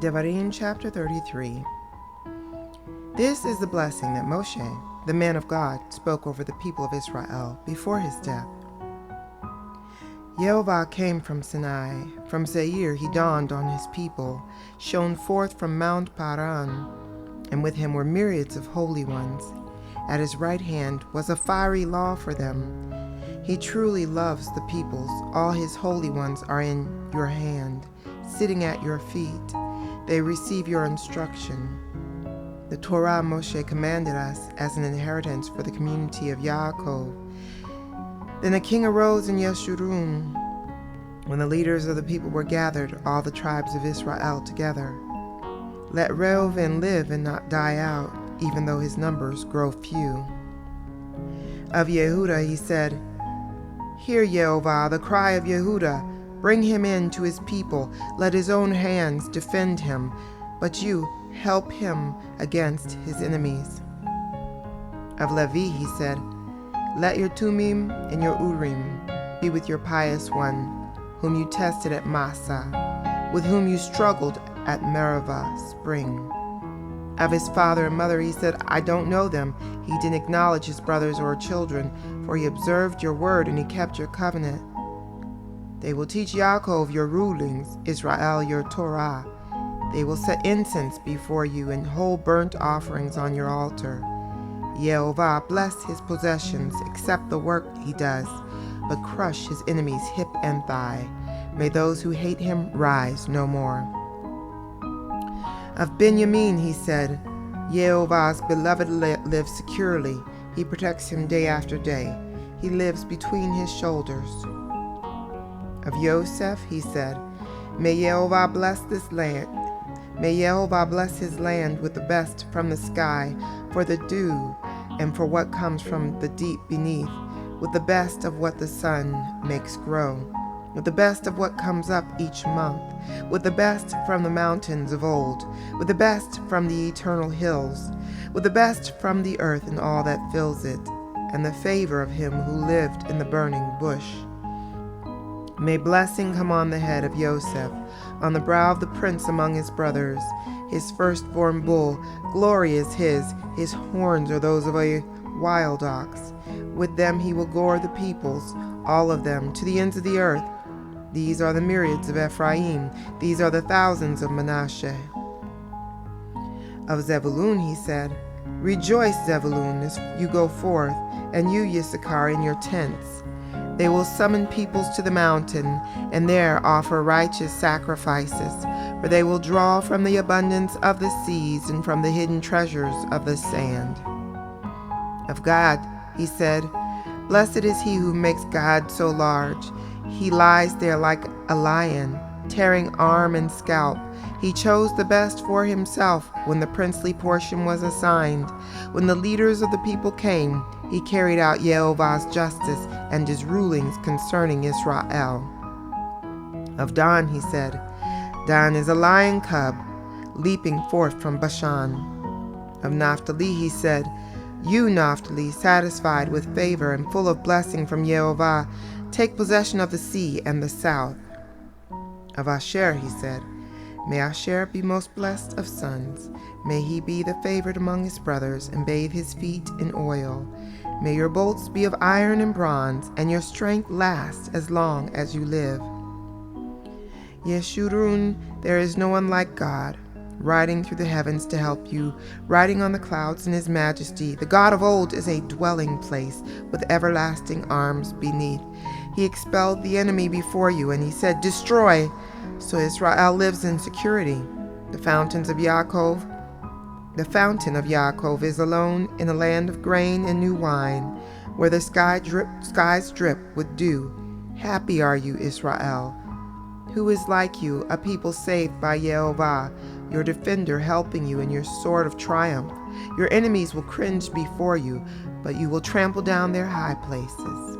Devarim chapter 33. This is the blessing that Moshe, the man of God, spoke over the people of Israel before his death. Yehovah came from Sinai. From Seir he dawned on his people, shone forth from Mount Paran, and with him were myriads of holy ones. At his right hand was a fiery law for them. He truly loves the peoples. All his holy ones are in your hand, sitting at your feet. They receive your instruction. The Torah Moshe commanded us as an inheritance for the community of Yaakov. Then a king arose in Yeshurun. When the leaders of the people were gathered, all the tribes of Israel together. Let Reuven live and not die out, even though his numbers grow few. Of Yehuda he said, Hear, Yehovah, the cry of Yehuda. Bring him in to his people. Let his own hands defend him. But you help him against his enemies. Of Levi he said, Let your Tumim and your Urim be with your pious one, whom you tested at Massa, with whom you struggled at Meribah spring. Of his father and mother he said, I don't know them. He didn't acknowledge his brothers or children, for he observed your word and he kept your covenant. They will teach Yaakov your rulings, Israel your Torah. They will set incense before you and hold burnt offerings on your altar. Yehovah bless his possessions, accept the work he does, but crush his enemies hip and thigh. May those who hate him rise no more. Of Benjamin he said, Yehovah's beloved lives securely. He protects him day after day. He lives between his shoulders. Of Yosef he said, May Yehovah bless this land. May Yehovah bless his land with the best from the sky, for the dew, and for what comes from the deep beneath, with the best of what the sun makes grow, with the best of what comes up each month, with the best from the mountains of old, with the best from the eternal hills, with the best from the earth and all that fills it, and the favor of him who lived in the burning bush. May blessing come on the head of Yosef, on the brow of the prince among his brothers. His firstborn bull, glory is his horns are those of a wild ox. With them he will gore the peoples, all of them, to the ends of the earth. These are the myriads of Ephraim, these are the thousands of Manasseh. Of Zebulun he said, Rejoice, Zebulun, as you go forth, and you, Issachar, in your tents. They will summon peoples to the mountain, and there offer righteous sacrifices, for they will draw from the abundance of the seas and from the hidden treasures of the sand. Of God, he said, Blessed is he who makes God so large. He lies there like a lion, tearing arm and scalp. He chose the best for himself when the princely portion was assigned. When the leaders of the people came, he carried out Yehovah's justice and his rulings concerning Israel. Of Dan he said, Dan is a lion cub, leaping forth from Bashan. Of Naphtali he said, You, Naphtali, satisfied with favor and full of blessing from Yehovah, take possession of the sea and the south. Of Asher he said, May Asher be most blessed of sons. May he be the favored among his brothers, and bathe his feet in oil. May your bolts be of iron and bronze, and your strength last as long as you live. Yeshurun, there is no one like God, riding through the heavens to help you, riding on the clouds in his majesty. The God of old is a dwelling place, with everlasting arms beneath. He expelled the enemy before you, and he said, Destroy! So Israel lives in security. The fountain of Yaakov is alone in a land of grain and new wine, where the skies drip with dew. Happy are you, Israel. Who is like you, a people saved by Yehovah, your defender helping you in your sword of triumph? Your enemies will cringe before you, but you will trample down their high places.